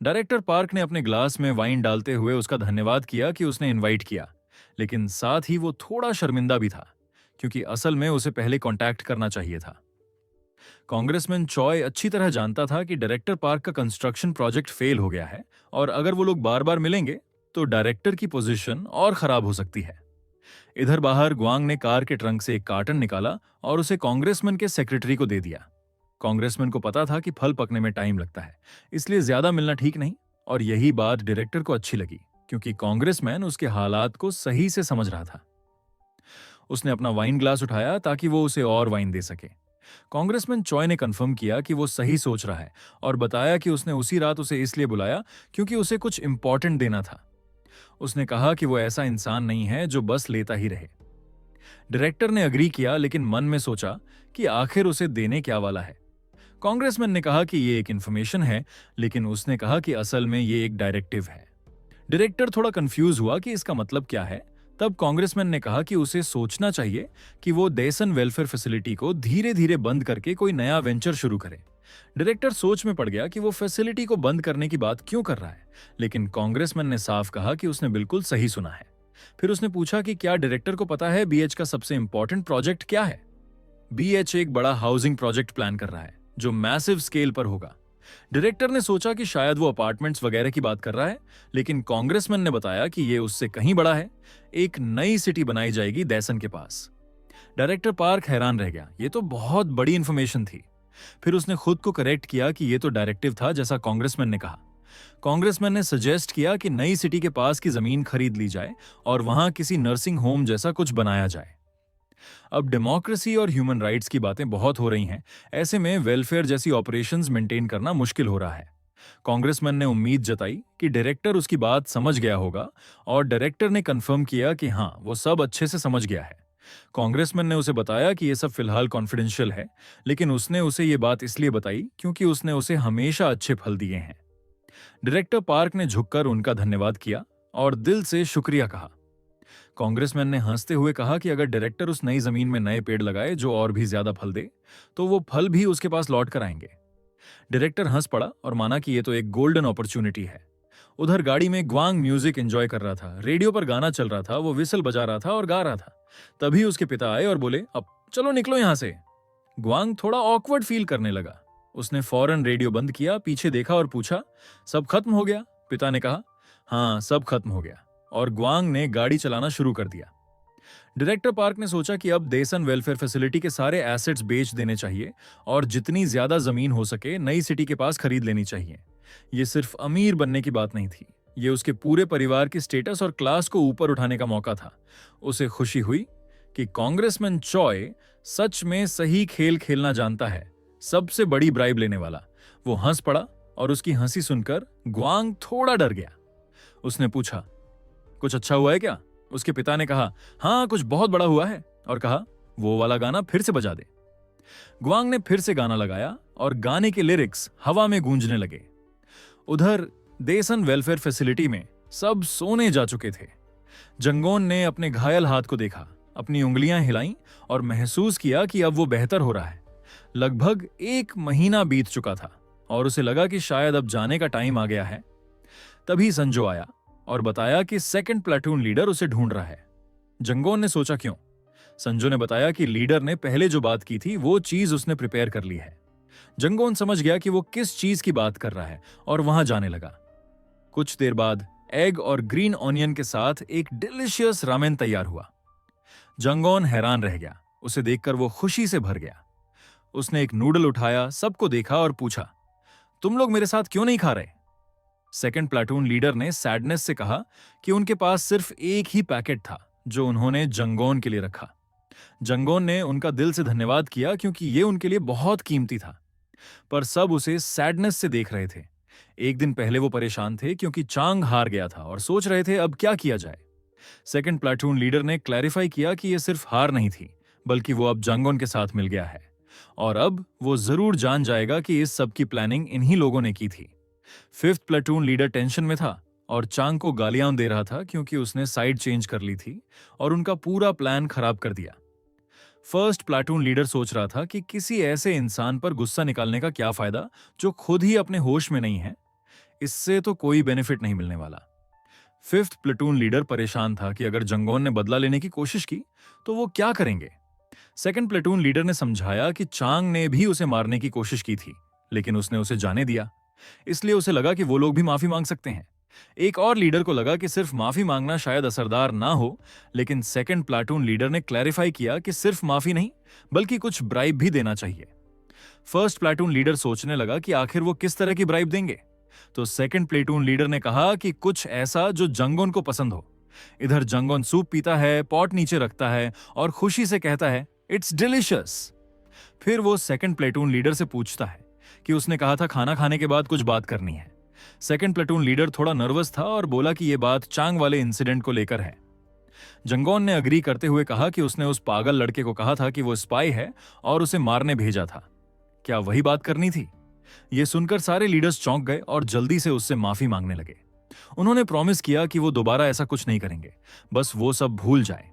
Director park ने अपने glass में वाइन डालते हुए उसका धन्यवाद किया कि उसने इनवाइट किया, लेकिन साथ ही वो थोड़ा शर्मिंदा भी था, क्योंकि असल में उसे पहले कांटेक्ट करना चाहिए था। कांग्रेसमैन चॉय अच्छी तरह जानता था कि डायरेक्टर पार्क का कंस्ट्रक्शन प्रोजेक्ट फेल हो गया है, और अगर वो लोग बार बार मिलेंगे तो डायरेक्टर की पोजीशन और खराब हो सकती है। इधर बाहर ग्वांग ने कार के ट्रंक से एक कार्टन निकाला और उसे कांग्रेसमैन के सेक्रेटरी को दे दिया। कांग्रेसमैन को पता था कि फल पकने में टाइम लगता है, इसलिए ज्यादा मिलना ठीक नहीं, और यही बात डायरेक्टर को अच्छी लगी, क्योंकि कांग्रेसमैन उसके हालात को सही से समझ रहा था। उसने अपना वाइन ग्लास उठाया ताकि वो उसे और वाइन दे सके। कांग्रेसमैन चॉय ने कंफर्म किया कि वो सही सोच रहा है, और बताया कि उसने उसी रात उसे इसलिए बुलाया क्योंकि उसे कुछ इंपॉर्टेंट देना था। उसने कहा कि वो ऐसा इंसान नहीं है जो बस लेता ही रहे। डायरेक्टर ने अग्री किया, लेकिन मन में सोचा कि आखिर उसे देने क्या वाला है। कांग्रेसमैन ने कहा कि ये एक इंफॉर्मेशन है, लेकिन उसने कहा कि असल में ये एक डायरेक्टिव है। डायरेक्टर थोड़ा कंफ्यूज हुआ कि इसका मतलब क्या है। तब कांग्रेसमैन ने कहा कि उसे सोचना चाहिए कि वो देसन वेलफेयर फैसिलिटी को धीरे धीरे बंद करके कोई नया वेंचर शुरू करे। डायरेक्टर सोच में पड़ गया कि वो फैसिलिटी को बंद करने की बात क्यों कर रहा है, लेकिन कांग्रेसमैन ने साफ कहा कि उसने बिल्कुल सही सुना है। फिर उसने पूछा कि क्या डायरेक्टर को पता है बीएच का सबसे इंपॉर्टेंट प्रोजेक्ट क्या है। बीएच एक बड़ा हाउसिंग प्रोजेक्ट प्लान कर रहा है जो मैसिव स्केल पर होगा। डायरेक्टर ने सोचा कि शायद वो अपार्टमेंट्स वगैरह की बात कर रहा है, लेकिन कांग्रेसमैन ने बताया कि ये उससे कहीं बड़ा है। एक नई सिटी बनाई जाएगी दैसन के पास। डायरेक्टर पार्क हैरान रह गया, ये तो बहुत बड़ी इंफॉर्मेशन थी। फिर उसने खुद को करेक्ट किया कि ये तो डायरेक्टिव था, जैसा कांग्रेसमैन ने कहा। कांग्रेसमैन ने सजेस्ट किया कि नई सिटी के पास की जमीन खरीद ली जाए और वहां किसी नर्सिंग होम जैसा कुछ बनाया जाए। अब डेमोक्रेसी और ह्यूमन राइट्स की बातें बहुत हो रही हैं, ऐसे में वेलफेयर जैसी ऑपरेशंस मेंटेन करना मुश्किल हो रहा है। कांग्रेसमैन ने उम्मीद जताई कि डायरेक्टर उसकी बात समझ गया होगा, और डायरेक्टर ने कंफर्म किया कि हाँ, वो सब अच्छे से समझ गया है। कांग्रेसमैन ने उसे बताया कि ये सब फिलहाल कॉन्फिडेंशियल है, लेकिन उसने उसे ये बात इसलिए बताई क्योंकि उसने उसे हमेशा अच्छे फल दिए हैं। डायरेक्टर पार्क ने झुककर उनका धन्यवाद किया और दिल से शुक्रिया कहा। कांग्रेसमैन ने हंसते हुए कहा कि अगर डायरेक्टर उस नई जमीन में नए पेड़ लगाए जो और भी ज्यादा फल दे, तो वो फल भी उसके पास लौट कर आएंगे। डायरेक्टर हंस पड़ा और माना कि ये तो एक गोल्डन अपॉर्चुनिटी है। उधर गाड़ी में ग्वांग म्यूजिक एंजॉय कर रहा था। रेडियो पर गाना चल रहा था, वो विसल बजा रहा था और गा रहा था। तभी उसके पिता आए और बोले, अब चलो निकलो यहां से। ग्वांग थोड़ा ऑकवर्ड फील करने लगा। उसने फौरन रेडियो बंद किया, पीछे देखा और पूछा, सब खत्म हो गया? पिता ने कहा, हाँ, सब खत्म हो गया, और ग्वांग ने गाड़ी चलाना शुरू कर दिया। डायरेक्टर पार्क ने सोचा कि अब देसन वेलफेयर फैसिलिटी के सारे एसेट्स बेच देने चाहिए और जितनी ज्यादा जमीन हो सके नई सिटी के पास खरीद लेनी चाहिए। ये सिर्फ अमीर बनने की बात नहीं थी, ये उसके पूरे परिवार की स्टेटस और क्लास को ऊपर उठाने का मौका था। उसे खुशी हुई कि कांग्रेसमैन चॉय सच में सही खेल खेलना जानता है, सबसे बड़ी ब्राइब लेने वाला। वो हंस पड़ा और उसकी हंसी सुनकर ग्वांग थोड़ा डर गया। उसने पूछा, कुछ अच्छा हुआ है क्या? उसके पिता ने कहा, हाँ, कुछ बहुत बड़ा हुआ है, और कहा, वो वाला गाना फिर से बजा दे। ग्वांग ने फिर से गाना लगाया और गाने के लिरिक्स हवा में गूंजने लगे। उधर देसन वेलफेयर फैसिलिटी में सब सोने जा चुके थे। जंगोन ने अपने घायल हाथ को देखा, अपनी उंगलियां हिलाईं और महसूस किया कि अब वो बेहतर हो रहा है। लगभग 1 महीना बीत चुका था और उसे लगा कि शायद अब जाने का टाइम आ गया है। तभी संजो आया और बताया कि सेकंड प्लाटून लीडर उसे ढूंढ रहा है। जंगोन ने सोचा, क्यों? संजो ने बताया कि लीडर ने पहले जो बात की थी वो चीज उसने प्रिपेयर कर ली है। जंगोन समझ गया कि वो किस चीज की बात कर रहा है और वहां जाने लगा। कुछ देर बाद एग और ग्रीन ऑनियन के साथ एक डिलिशियस रामेन तैयार हुआ। जंगोन हैरान रह गया, उसे देखकर वो खुशी से भर गया। उसने एक नूडल उठाया, सबको देखा और पूछा, तुम लोग मेरे साथ क्यों नहीं खा रहे? सेकंड प्लाटून लीडर ने सैडनेस से कहा कि उनके पास सिर्फ एक ही पैकेट था जो उन्होंने जंगोन के लिए रखा। जंगोन ने उनका दिल से धन्यवाद किया क्योंकि ये उनके लिए बहुत कीमती था, पर सब उसे सैडनेस से देख रहे थे। एक दिन पहले वो परेशान थे क्योंकि चांग हार गया था और सोच रहे थे अब क्या किया जाए। सेकंड प्लाटून लीडर ने क्लैरिफाई किया कि यह सिर्फ हार नहीं थी, बल्कि वो अब जंगोन के साथ मिल गया है और अब वो जरूर जान जाएगा कि इस सब की प्लानिंग इन्हीं लोगों ने की थी। फिफ्थ प्लाटून लीडर टेंशन में था और चांग को गालियां दे रहा था क्योंकि उसने साइड चेंज कर ली थी और उनका पूरा प्लान खराब कर दिया। फर्स्ट प्लाटून लीडर सोच रहा था कि किसी ऐसे इंसान पर गुस्सा निकालने का क्या फायदा जो खुद ही अपने होश में नहीं है। इससे तो कोई बेनिफिट नहीं मिलने वाला। फिफ्थ प्लेटून लीडर परेशान था कि अगर जंगोन ने बदला लेने की कोशिश की तो वो क्या करेंगे। सेकंड प्लेटून लीडर ने समझाया कि चांग ने भी उसे मारने की कोशिश की थी, लेकिन उसने उसे जाने दिया। इसलिए उसे लगा कि वो लोग भी माफी मांग सकते हैं। एक और लीडर को लगा कि सिर्फ माफी मांगना शायद असरदार ना हो, लेकिन सेकंड प्लाटून लीडर ने क्लैरिफाई किया कि सिर्फ माफी नहीं, बल्कि कुछ ब्राइब भी देना चाहिए। फर्स्ट प्लाटून लीडर सोचने लगा कि आखिर वो किस तरह की ब्राइब देंगे। तो सेकंड प्लेटून लीडर ने कहा कि कुछ ऐसा जो जंगोन को पसंद हो। इधर जंगोन सूप पीता है, पॉट नीचे रखता है और खुशी से कहता है, इट्स डिलिशियस। फिर वो सेकंड प्लेटून लीडर से पूछता है कि उसने कहा था खाना खाने के बाद कुछ बात करनी है। सेकंड प्लेटून लीडर थोड़ा नर्वस था और बोला कि यह बात चांग वाले इंसिडेंट को लेकर है। जंगोन ने अग्री करते हुए कहा कि उसने उस पागल लड़के को कहा था कि वो स्पाई है और उसे मारने भेजा था। क्या वही बात करनी थी? यह सुनकर सारे लीडर्स चौंक गए और जल्दी से उससे माफी मांगने लगे। उन्होंने प्रॉमिस किया कि वो दोबारा ऐसा कुछ नहीं करेंगे, बस वो सब भूल जाए।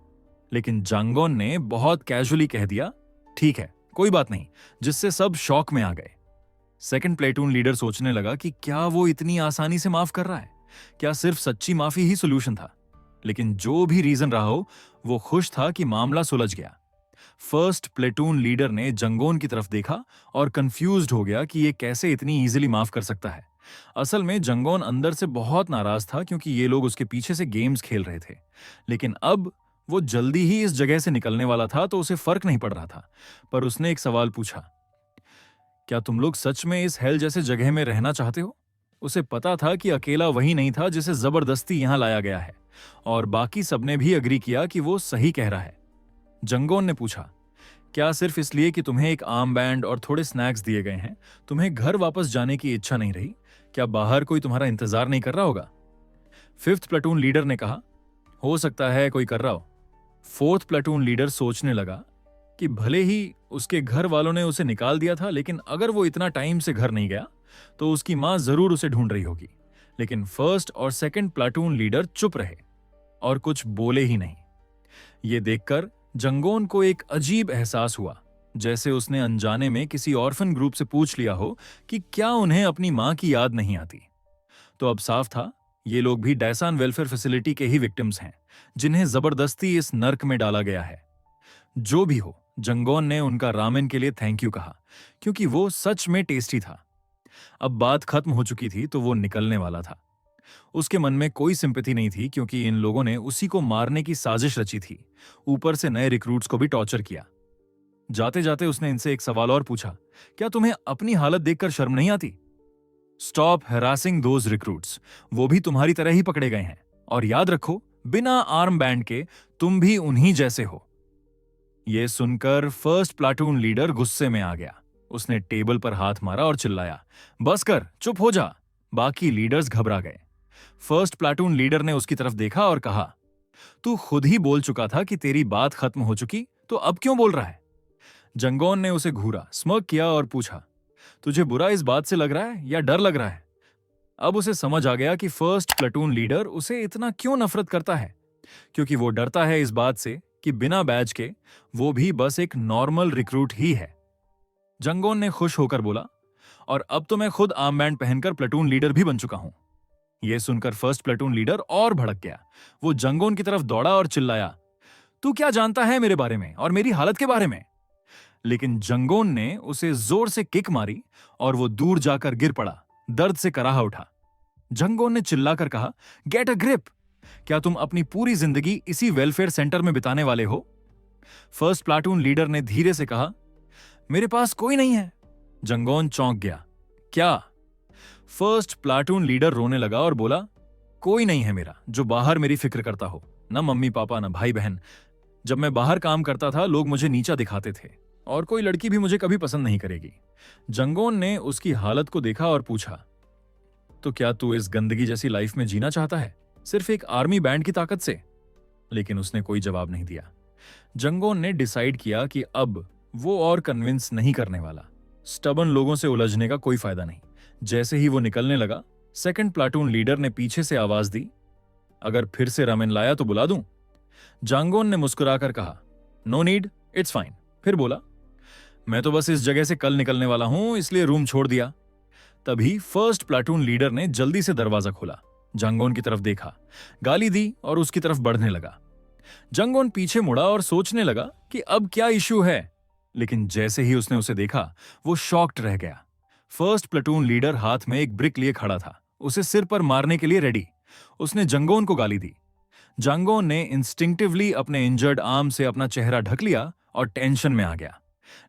लेकिन जांगोन ने बहुत कैजुअली कह दिया, ठीक है, कोई बात नहीं, जिससे सब शॉक में आ गए। सेकंड प्लेटून लीडर सोचने लगा कि क्या वो इतनी आसानी से माफ कर रहा है? क्या सिर्फ सच्ची माफी ही सोल्यूशन था? लेकिन जो भी रीजन रहा हो, वो खुश था कि मामला सुलझ गया। फर्स्ट प्लेटून लीडर ने जंगोन की तरफ देखा और कंफ्यूज्ड हो गया कि ये कैसे इतनी इजीली माफ कर सकता है। असल में जंगोन अंदर से बहुत नाराज था क्योंकि ये लोग उसके पीछे से गेम्स खेल रहे थे। लेकिन अब वो जल्दी ही इस जगह से निकलने वाला था, तो उसे फर्क नहीं पड़ रहा था। पर उसने एक सवाल पूछा, क्या तुम लोग सच में इस हेल जैसे जगह में रहना चाहते हो? उसे पता था कि अकेला वही नहीं था जिसे जबरदस्ती यहां लाया गया है, और बाकी सबने भी अग्री किया कि वो सही कह रहा है। जंगोन ने पूछा, क्या सिर्फ इसलिए कि तुम्हें एक आर्म बैंड और थोड़े स्नैक्स दिए गए हैं, तुम्हें घर वापस जाने की इच्छा नहीं रही? क्या बाहर कोई तुम्हारा इंतजार नहीं कर रहा होगा? फिफ्थ प्लेटून लीडर ने कहा, हो सकता है कोई कर रहा हो। फोर्थ प्लेटून लीडर सोचने लगा कि भले ही उसके घर वालों ने उसे निकाल दिया था, लेकिन अगर वो इतना टाइम से घर नहीं गया तो उसकी मां जरूर उसे ढूंढ रही होगी। लेकिन फर्स्ट और सेकंड प्लाटून लीडर चुप रहे और कुछ बोले ही नहीं। ये देखकर जंगोन को एक अजीब एहसास हुआ, जैसे उसने अनजाने में किसी ऑर्फन ग्रुप से पूछ लिया हो कि क्या उन्हें अपनी मां की याद नहीं आती। तो अब साफ था, ये लोग भी डैसान वेलफेयर फैसिलिटी के ही विक्टिम्स हैं, जिन्हें जबरदस्ती इस नर्क में डाला गया है। जो भी हो, जंगोन ने उनका रामेन के लिए थैंक यू कहा, क्योंकि वो सच में टेस्टी था। अब बात खत्म हो चुकी थी, तो वो निकलने वाला था। उसके मन में कोई सिंपैथी नहीं थी, क्योंकि इन लोगों ने उसी को मारने की साजिश रची थी, ऊपर से नए रिक्रूट्स को भी टॉर्चर किया। जाते जाते उसने इनसे एक सवाल और पूछा, क्या तुम्हें अपनी हालत देखकर शर्म नहीं आती? स्टॉप हैरासिंग दोज रिक्रूट्स, वो भी तुम्हारी तरह ही पकड़े गए हैं, और याद रखो, बिना आर्म बैंड के तुम भी उन्हीं जैसे हो। यह सुनकर फर्स्ट प्लाटून लीडर गुस्से में आ गया। उसने टेबल पर हाथ मारा और चिल्लाया, बस कर, चुप हो जा। बाकी लीडर्स घबरा गए। फर्स्ट प्लाटून लीडर ने उसकी तरफ देखा और कहा, तू खुद ही बोल चुका था कि तेरी बात खत्म हो चुकी, तो अब क्यों बोल रहा है? जंगोन ने उसे घूरा, स्मर्क किया और पूछा, तुझे बुरा इस बात से लग रहा है या डर लग रहा है? अब उसे समझ आ गया कि फर्स्ट प्लाटून लीडर उसे इतना क्यों नफरत करता है, क्योंकि वो डरता है इस बात से कि बिना बैज के वो भी बस एक नॉर्मल रिक्रूट ही है। जंगोन ने खुश होकर बोला, और अब तो मैं खुद आर्म बैंड पहनकर प्लेटून लीडर भी बन चुका हूं। यह सुनकर फर्स्ट प्लेटून लीडर और भड़क गया। वो जंगोन की तरफ दौड़ा और चिल्लाया, तू क्या जानता है मेरे बारे में और मेरी हालत के बारे में? लेकिन जंगोन ने उसे जोर से किक मारी और वो दूर जाकर गिर पड़ा, दर्द से कराहा उठा। जंगोन ने चिल्लाकर कहा, गेट अ ग्रिप, क्या तुम अपनी पूरी जिंदगी इसी वेलफेयर सेंटर में बिताने वाले हो? फर्स्ट प्लाटून लीडर ने धीरे से कहा, मेरे पास कोई नहीं है। जंगोन चौंक गया, क्या? फर्स्ट प्लाटून लीडर रोने लगा और बोला, कोई नहीं है मेरा जो बाहर मेरी फिक्र करता हो, ना मम्मी पापा, ना भाई बहन। जब मैं बाहर काम करता था, लोग मुझे नीचा दिखाते थे, और कोई लड़की भी मुझे कभी पसंद नहीं करेगी। जंगोन ने उसकी हालत को देखा और पूछा, तो क्या तू इस गंदगी जैसी लाइफ में जीना चाहता है, सिर्फ एक आर्मी बैंड की ताकत से? लेकिन उसने कोई जवाब नहीं दिया। जंगोन ने डिसाइड किया कि अब वो और कन्विंस नहीं करने वाला। स्टबन लोगों से उलझने का कोई फायदा नहीं। जैसे ही वो निकलने लगा, सेकंड प्लाटून लीडर ने पीछे से आवाज दी, अगर फिर से रामेन लाया तो बुला दूं? जांगोन ने मुस्कुराकर कहा, नो नीड, इट्स फाइन। फिर बोला, मैं तो बस इस जगह से कल निकलने वाला हूं, इसलिए रूम छोड़ दिया। तभी फर्स्ट प्लाटून लीडर ने जल्दी से दरवाजा खोला, जंगोन की तरफ देखा, गाली दी और उसकी तरफ बढ़ने लगा। जंगोन पीछे मुड़ा और सोचने लगा कि अब क्या इश्यू है, लेकिन जैसे ही उसने उसे देखा वो शॉक्ड रह गया। फर्स्ट प्लाटून लीडर हाथ में एक ब्रिक लिए खड़ा था, उसे सिर पर मारने के लिए रेडी। उसने जंगोन को गाली दी। जंगोन ने इंस्टिंक्टिवली अपने इंजर्ड आर्म से अपना चेहरा ढक लिया और टेंशन में आ गया।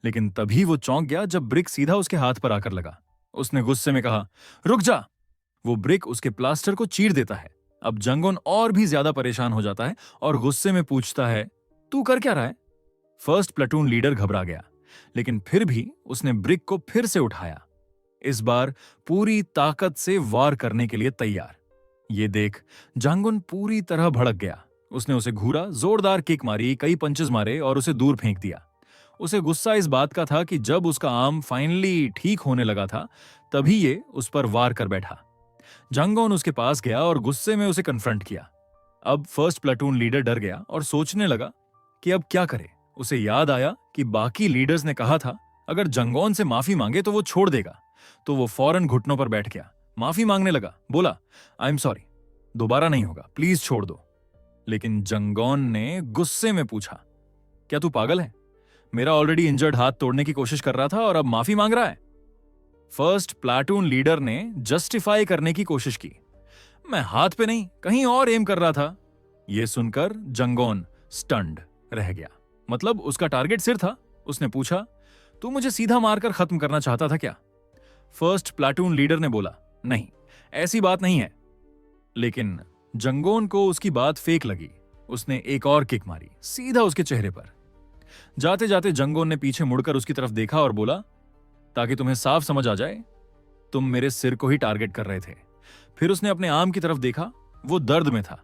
लेकिन तभी वो चौंक गया जब ब्रिक सीधा उसके हाथ पर आकर लगा। उसने गुस्से में कहा, रुक जा। वो ब्रिक उसके प्लास्टर को चीर देता है। अब जंगोन और भी ज्यादा परेशान हो जाता है और गुस्से में पूछता है, तू कर क्या रहा है? फर्स्ट प्लाटून लीडर घबरा गया, लेकिन फिर भी उसने ब्रिक को फिर से उठाया, इस बार पूरी ताकत से वार करने के लिए तैयार। ये देख जंगोन पूरी तरह भड़क गया। उसने उसे घूरा, जोरदार किक मारी, कई पंचेस मारे और उसे दूर फेंक दिया। उसे गुस्सा इस बात का था कि जब उसका आर्म फाइनली ठीक होने लगा था, तभी ये उस पर वार कर बैठा। जंगोन उसके पास गया और गुस्से में उसे कन्फ्रंट किया। अब फर्स्ट प्लाटून लीडर डर गया और सोचने लगा कि अब क्या करे। उसे याद आया कि बाकी लीडर्स ने कहा था अगर जंगोन से माफी मांगे तो वो छोड़ देगा। तो वो फौरन घुटनों पर बैठ गया, माफी मांगने लगा, बोला, आई एम सॉरी, दोबारा नहीं होगा, प्लीज छोड़ दो। लेकिन जंगोन ने गुस्से में पूछा, क्या तू पागल है? मेरा ऑलरेडी इंजर्ड हाथ तोड़ने की कोशिश कर रहा था और अब माफी मांग रहा है? फर्स्ट प्लाटून लीडर ने जस्टिफाई करने की कोशिश की, मैं हाथ पे नहीं कहीं और एम कर रहा था। यह सुनकर जंगोन स्टन्ड रह गया, मतलब उसका टारगेट सिर था। उसने पूछा, तू मुझे सीधा मारकर खत्म करना चाहता था क्या? फर्स्ट प्लाटून लीडर ने बोला, नहीं, ऐसी बात नहीं है। लेकिन जंगोन को उसकी बात फेक लगी। उसने एक और किक मारी, सीधा उसके चेहरे पर। जाते जाते जंगोन ने पीछे मुड़कर उसकी तरफ देखा और बोला, ताकि तुम्हें साफ समझ आ जाए, तुम मेरे सिर को ही टारगेट कर रहे थे। फिर उसने अपने आर्म की तरफ देखा, वो दर्द में था।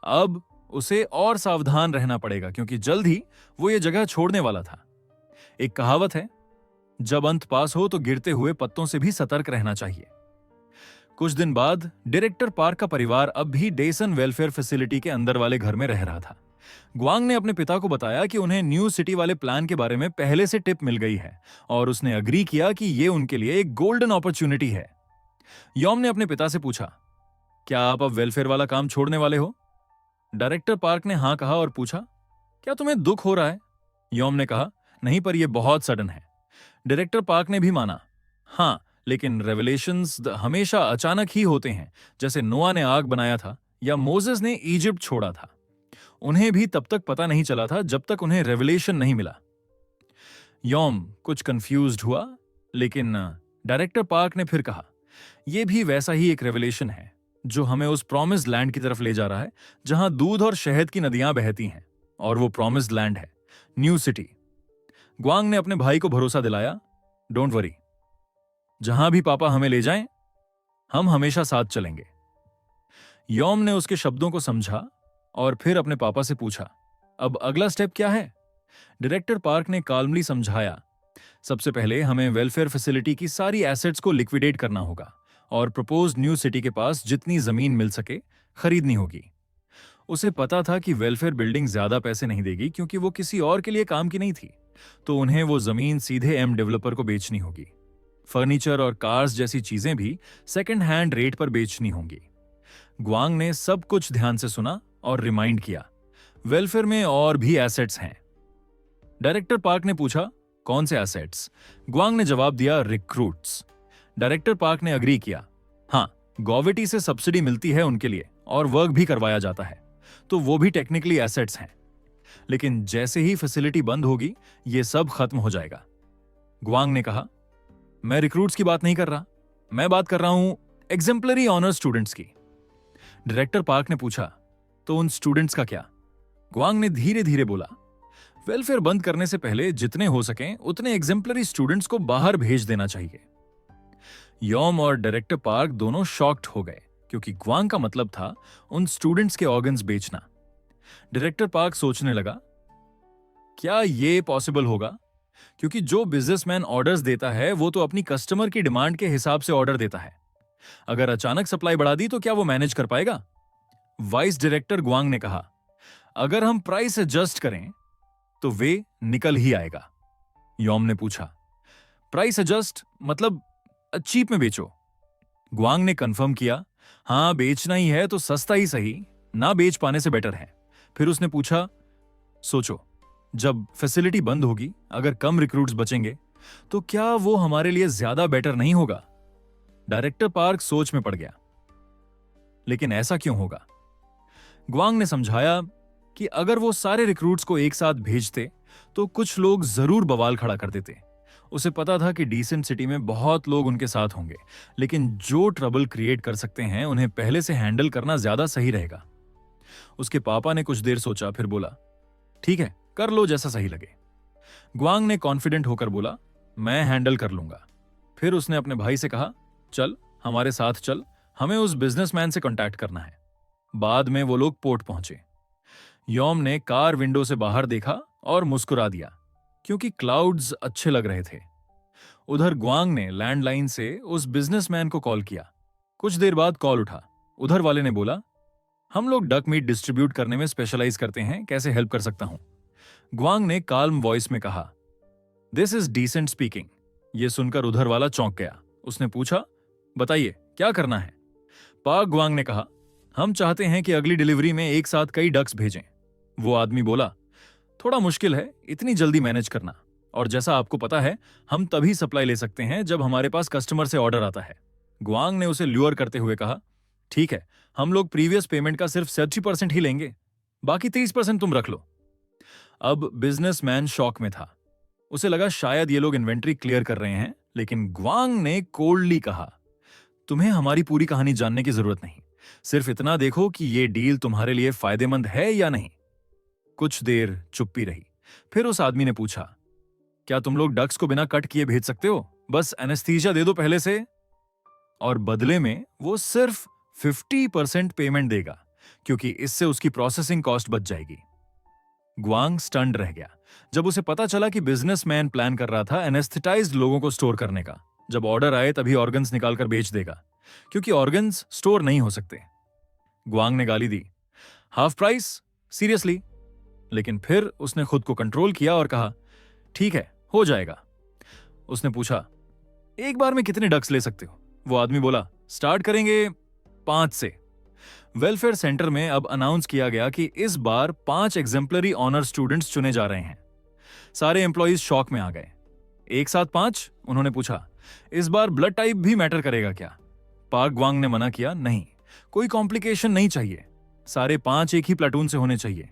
अब उसे और सावधान रहना पड़ेगा क्योंकि जल्द ही वो ये जगह छोड़ने वाला था। एक कहावत है, जब अंत पास हो तो गिरते हुए पत्तों से भी सतर्क रहना चाहिए। कुछ दिन बाद डायरेक्टर पार्क का परिवार अब भी डेसन वेलफेयर फैसिलिटी के अंदर वाले घर में रह रहा था। ग्वांग ने अपने पिता को बताया कि उन्हें न्यू सिटी वाले प्लान के बारे में पहले से टिप मिल गई है और उसने अग्री किया कि यह उनके लिए एक गोल्डन अपॉर्चुनिटी है। यॉम ने अपने पिता से पूछा, क्या आप अब वेलफेयर वाला काम छोड़ने वाले हो? डायरेक्टर पार्क ने हां कहा और पूछा, क्या तुम्हें दुख हो रहा है? यॉम ने कहा, नहीं, पर यह बहुत सडन है। डायरेक्टर पार्क ने भी माना, हां, लेकिन रेवलेशंस हमेशा अचानक ही होते हैं, जैसे नोआ ने आग बनाया था या मोसेस ने इजिप्ट छोड़ा था। उन्हें भी तब तक पता नहीं चला था जब तक उन्हें रेवलेशन नहीं मिला। यॉम कुछ कंफ्यूज्ड हुआ, लेकिन डायरेक्टर पार्क ने फिर कहा, यह भी वैसा ही एक रेवलेशन है जो हमें उस प्रॉमिस्ड लैंड की तरफ ले जा रहा है जहां दूध और शहद की नदियां बहती हैं, और वो प्रॉमिस्ड लैंड है न्यू सिटी। ग्वांग ने अपने भाई को भरोसा दिलाया, डोंट वरी, जहां भी पापा हमें ले जाएं, हम हमेशा साथ चलेंगे। यॉम ने उसके शब्दों को समझा और फिर अपने पापा से पूछा, अब अगला स्टेप क्या है? डायरेक्टर पार्क ने काल्मली समझाया, सबसे पहले हमें वेलफेयर फैसिलिटी की सारी एसेट्स को लिक्विडेट करना होगा और प्रपोज्ड न्यू सिटी के पास जितनी जमीन मिल सके खरीदनी होगी। उसे पता था कि वेलफेयर बिल्डिंग ज्यादा पैसे नहीं देगी क्योंकि वो किसी और के लिए काम की नहीं थी, तो उन्हें वो जमीन सीधे एम डेवलपर को बेचनी होगी। फर्नीचर और कार्स जैसी चीजें भी सेकंड हैंड रेट पर बेचनी होंगी। ग्वांग ने सब कुछ ध्यान से सुना और रिमाइंड किया, वेलफेयर में और भी एसेट्स हैं। डायरेक्टर पार्क ने पूछा, कौन से एसेट्स? ग्वांग ने जवाब दिया, रिक्रूट्स। डायरेक्टर पार्क ने अग्री किया, हां, गॉविटी से सब्सिडी मिलती है उनके लिए और वर्क भी करवाया जाता है, तो वो भी टेक्निकली एसेट्स हैं। लेकिन जैसे ही फैसिलिटी बंद होगी ये सब खत्म हो जाएगा। ग्वांग ने कहा, मैं रिक्रूट्स की बात नहीं कर रहा, मैं बात कर रहा हूं एग्जेम्पलरी ऑनर स्टूडेंट्स की। डायरेक्टर पार्क ने पूछा, तो उन स्टूडेंट्स का क्या? ग्वांग ने धीरे धीरे बोला, वेलफेयर बंद करने से पहले जितने हो सकें उतने एग्जेम्पलरी स्टूडेंट्स को बाहर भेज देना चाहिए। यॉम और डायरेक्टर पार्क दोनों शॉक्ड हो गए क्योंकि ग्वांग का मतलब था उन स्टूडेंट्स के ऑर्गन्स बेचना। डायरेक्टर पार्क सोचने लगा, क्या यह पॉसिबल होगा? क्योंकि जो बिजनेसमैन ऑर्डर्स देता है वो तो अपनी कस्टमर की डिमांड के हिसाब से ऑर्डर देता है। अगर अचानक सप्लाई बढ़ा दी तो क्या वो मैनेज कर पाएगा? वाइस डायरेक्टर ग्वांग ने कहा, अगर हम प्राइस एडजस्ट करें तो वे निकल ही आएगा। यॉम ने पूछा, प्राइस एडजस्ट मतलब चीप में बेचो। ग्वांग ने कंफर्म किया, हाँ बेचना ही है तो सस्ता ही सही, ना बेच पाने से बेटर है। फिर उसने पूछा, सोचो, जब फैसिलिटी बंद होगी, अगर कम रिक्रूट्स बचेंगे तो क्या वो हमारे लिए ज्यादा बेटर नहीं होगा? डायरेक्टर पार्क सोच में पड़ गया। लेकिन ऐसा क्यों होगा? ग्वांग ने समझाया कि अगर वो सारे रिक्रूट्स को एक साथ भेजते तो कुछ लोग जरूर बवाल खड़ा कर देते। उसे पता था कि डिसेंट सिटी में बहुत लोग उनके साथ होंगे, लेकिन जो ट्रबल क्रिएट कर सकते हैं उन्हें पहले से हैंडल करना ज्यादा सही रहेगा। उसके पापा ने कुछ देर सोचा, फिर बोला, ठीक है, कर लो जैसा सही लगे। ग्वांग ने कॉन्फिडेंट होकर बोला, मैं हैंडल कर लूंगा। फिर उसने अपने भाई से कहा, चल हमारे साथ चल, हमें उस बिजनेसमैन से कांटेक्ट करना है। बाद में वो लोग पोर्ट पहुंचे। यॉम ने कार विंडो से बाहर देखा और मुस्कुरा दिया, क्योंकि क्लाउड्स अच्छे लग रहे थे। उधर ग्वांग ने लैंडलाइन से उस बिजनेसमैन को कॉल किया। कुछ देर बाद कॉल उठा। उधर वाले ने बोला, हम लोग डक मीट डिस्ट्रीब्यूट करने में स्पेशलाइज करते हैं, कैसे हेल्प कर सकता हूं? ग्वांग ने काल्म वॉइस में कहा, दिस इज डिसेंट स्पीकिंग। यह सुनकर उधर वाला चौंक गया। उसने पूछा, बताइए क्या करना है? पार्क ग्वांग ने कहा, हम चाहते हैं कि अगली डिलीवरी में एक साथ कई डक्स भेजें। वो आदमी बोला, थोड़ा मुश्किल है इतनी जल्दी मैनेज करना, और जैसा आपको पता है हम तभी सप्लाई ले सकते हैं जब हमारे पास कस्टमर से ऑर्डर आता है। ग्वांग ने उसे ल्यूअर करते हुए कहा, ठीक है, हम लोग प्रीवियस पेमेंट का सिर्फ 70% ही लेंगे, बाकी 30% तुम रख लो। अब बिजनेसमैन शॉक में था। उसे लगा शायद ये लोग इन्वेंट्री क्लियर कर रहे हैं, लेकिन ग्वांग ने कोल्डली कहा, तुम्हें हमारी पूरी कहानी जानने की जरूरत नहीं, सिर्फ इतना देखो कि ये डील तुम्हारे लिए फायदेमंद है या नहीं। कुछ देर चुप्पी रही। फिर उस आदमी ने पूछा, क्या तुम लोग डक्स को बिना कट किए भेज सकते हो? बस एनेस्थीसिया दे दो पहले से, और बदले में वो सिर्फ 50% पेमेंट देगा, क्योंकि इससे उसकी प्रोसेसिंग कॉस्ट बच जाएगी। ग्वांग स्टन्ड रह गया जब उसे पता चला कि बिजनेसमैन प्लान कर रहा था एनेस्थेटाइज्ड लोगों को स्टोर करने का। जब ऑर्डर आए तभी ऑर्गन्स निकालकर बेच देगा, क्योंकि ऑर्गन्स स्टोर नहीं हो सकते। ग्वांग ने गाली दी, हाफ प्राइस, सीरियसली? लेकिन फिर उसने खुद को कंट्रोल किया और कहा, ठीक है, हो जाएगा। उसने पूछा, एक बार में कितने डक्स ले सकते हो? वो आदमी बोला, स्टार्ट करेंगे 5 से। वेलफेयर सेंटर में अब अनाउंस किया गया कि इस बार 5 एग्जेम्पलरी ऑनर स्टूडेंट्स चुने जा रहे हैं। सारे एम्प्लॉइज शॉक में आ गए। एक साथ 5? उन्होंने पूछा, इस बार ब्लड टाइप भी मैटर करेगा क्या? पार्क ग्वांग ने मना किया, नहीं, कोई कॉम्प्लिकेशन नहीं चाहिए, सारे 5 एक ही प्लाटून से होने चाहिए।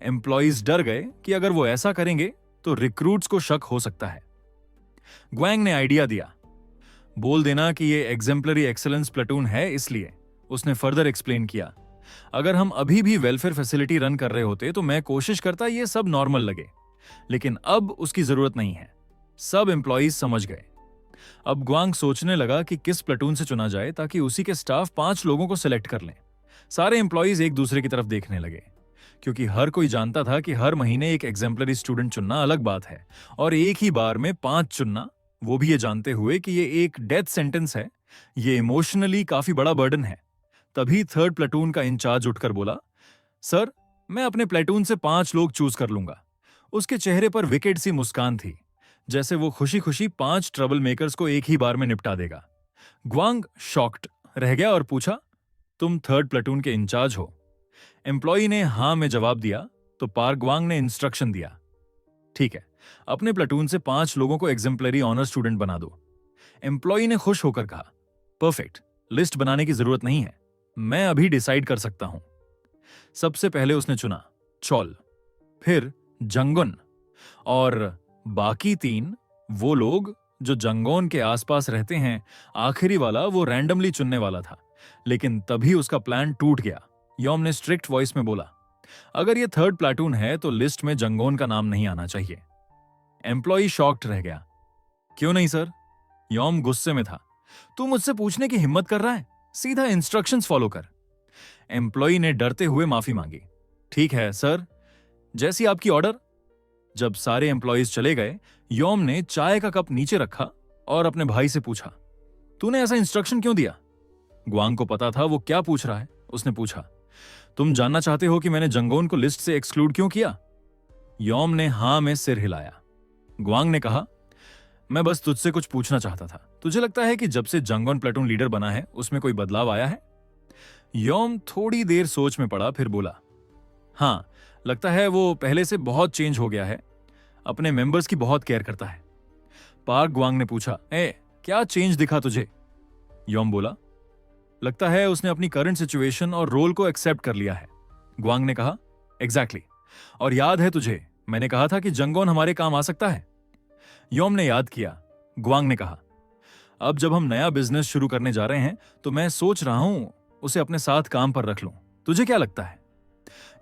एम्प्लॉइज डर गए कि अगर वो ऐसा करेंगे तो रिक्रूट्स को शक हो सकता है। ग्वांग ने आइडिया दिया, बोल देना कि ये एग्जेम्पलरी एक्सेलेंस प्लाटून है इसलिए। उसने फर्दर एक्सप्लेन किया, अगर हम अभी भी वेलफेयर फैसिलिटी रन कर रहे होते तो मैं कोशिश करता ये सब नॉर्मल लगे, लेकिन अब उसकी जरूरत नहीं है। सब एम्प्लॉइज समझ गए। अब ग्वांग सोचने लगा कि किस प्लाटून से चुना जाए ताकि उसी के स्टाफ 5 लोगों को सिलेक्ट कर लें। सारे एम्प्लॉइज एक दूसरे की तरफ देखने लगे, क्योंकि हर कोई जानता था कि हर महीने एक एग्जेम्पलरी स्टूडेंट चुनना अलग बात है, और एक ही बार में 5 चुनना, वो भी ये जानते हुए कि ये एक डेथ सेंटेंस है, ये इमोशनली काफी बड़ा बर्डन है। तभी थर्ड प्लाटून का इंचार्ज उठकर बोला, सर, मैं अपने प्लाटून से 5 लोग चूज कर लूंगा। उसके चेहरे पर विकेट सी मुस्कान थी, जैसे वो खुशी खुशी 5 ट्रबल मेकर्स को एक ही बार में निपटा देगा। ग्वांग शॉक्ड रह गया और पूछा, तुम थर्ड प्लाटून के इंचार्ज हो? एम्प्लॉई ने हां में जवाब दिया तो पार्क ग्वांग ने इंस्ट्रक्शन दिया, ठीक है, अपने प्लाटून से 5 लोगों को एग्जेम्पलरी ऑनर स्टूडेंट बना दो। एम्प्लॉई ने खुश होकर कहा, परफेक्ट, लिस्ट बनाने की जरूरत नहीं है, मैं अभी डिसाइड कर सकता हूं। सबसे पहले उसने चुना चौल, फिर जंगन, और बाकी 3 वो लोग जो जंगोन के आसपास रहते हैं। आखिरी वाला वो रैंडमली चुनने वाला था, लेकिन तभी उसका प्लान टूट गया। यॉम ने स्ट्रिक्ट वॉइस में बोला, अगर ये थर्ड प्लाटून है तो लिस्ट में जंगोन का नाम नहीं आना चाहिए। एम्प्लॉई शॉक्ड रह गया, क्यों नहीं सर? यॉम गुस्से में था, तू मुझसे पूछने की हिम्मत कर रहा है? सीधा इंस्ट्रक्शंस फॉलो कर। एम्प्लॉई ने डरते हुए माफी मांगी, ठीक है सर, जैसी आपकी ऑर्डर। जब सारे एम्प्लॉइज चले गए, यॉम ने चाय का कप नीचे रखा और अपने भाई से पूछा, तूने ऐसा इंस्ट्रक्शन क्यों दिया? ग्वांग को पता था वो क्या पूछ रहा है। उसने पूछा, तुम जानना चाहते हो कि मैंने जंगोन को लिस्ट से एक्सक्लूड क्यों किया? यॉम ने हां में सिर हिलाया। ग्वांग ने कहा, मैं बस तुझसे कुछ पूछना चाहता था। तुझे लगता है कि जब से जंगोन प्लेटून लीडर बना है उसमें कोई बदलाव आया है? योम थोड़ी देर सोच में पड़ा, फिर बोला, हाँ, लगता है वो पहले से बहुत चेंज हो गया है। अपने मेंबर्स की बहुत केयर करता है। पार्क ग्वांग ने पूछा, क्या चेंज दिखा तुझे? योम बोला, लगता है उसने अपनी करंट सिचुएशन और रोल को एक्सेप्ट कर लिया है। ग्वांग ने कहा, एग्जैक्टली। और याद है तुझे, मैंने कहा था कि जंगोन हमारे काम आ सकता है। योम ने याद किया। ग्वांग ने कहा, अब जब हम नया बिजनेस शुरू करने जा रहे हैं तो मैं सोच रहा हूं उसे अपने साथ काम पर रख लूं। तुझे क्या लगता है?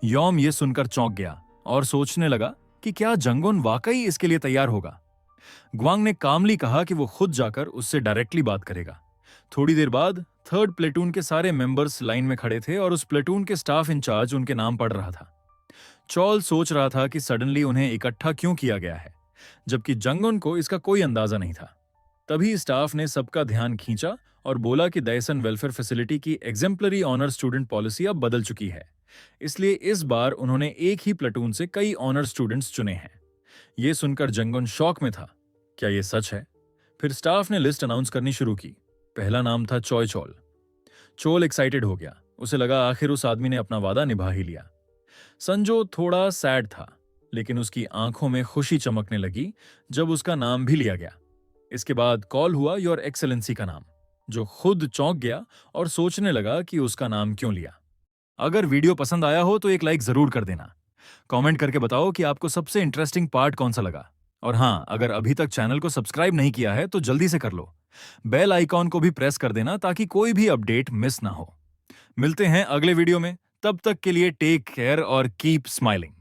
योम ये सुनकर चौंक गया और सोचने लगा कि क्या जंगोन वाकई इसके लिए तैयार होगा। ग्वांग ने कामली कहा कि वो खुद जाकर उससे डायरेक्टली बात करेगा। थोड़ी देर बाद थर्ड प्लेटून के सारे मेंबर्स लाइन में खड़े थे और उस प्लेटून के स्टाफ इंचार्ज उनके नाम पढ़ रहा था। चौल सोच रहा था कि सडनली उन्हें इकट्ठा क्यों किया गया है, जबकि जंगोन को इसका कोई अंदाजा नहीं था। तभी स्टाफ ने सबका ध्यान खींचा और बोला कि दैसन वेलफेयर फैसिलिटी की एग्जेम्पलरी ऑनर स्टूडेंट पॉलिसी अब बदल चुकी है, इसलिए इस बार उन्होंने एक ही प्लेटून से कई ऑनर स्टूडेंट्स चुने हैं। यह सुनकर जंगोन शॉक में था। क्या यह सच है? फिर स्टाफ ने लिस्ट अनाउंस करनी शुरू की। पहला नाम था चॉय चोल। चोल एक्साइटेड हो गया। उसे लगा आखिर उस आदमी ने अपना वादा निभा ही लिया। संजो थोड़ा सैड था, लेकिन उसकी आंखों में खुशी चमकने लगी जब उसका नाम भी लिया गया। इसके बाद कॉल हुआ योर एक्सेलेंसी का नाम, जो खुद चौंक गया और सोचने लगा कि उसका नाम क्यों लिया। अगर वीडियो पसंद आया हो तो एक लाइक जरूर कर देना। कमेंट करके बताओ कि आपको सबसे इंटरेस्टिंग पार्ट कौन सा लगा। और हाँ, अगर अभी तक चैनल को सब्सक्राइब नहीं किया है तो जल्दी से कर लो। बेल आइकॉन को भी प्रेस कर देना ताकि कोई भी अपडेट मिस ना हो। मिलते हैं अगले वीडियो में। तब तक के लिए टेक केयर और कीप स्माइलिंग।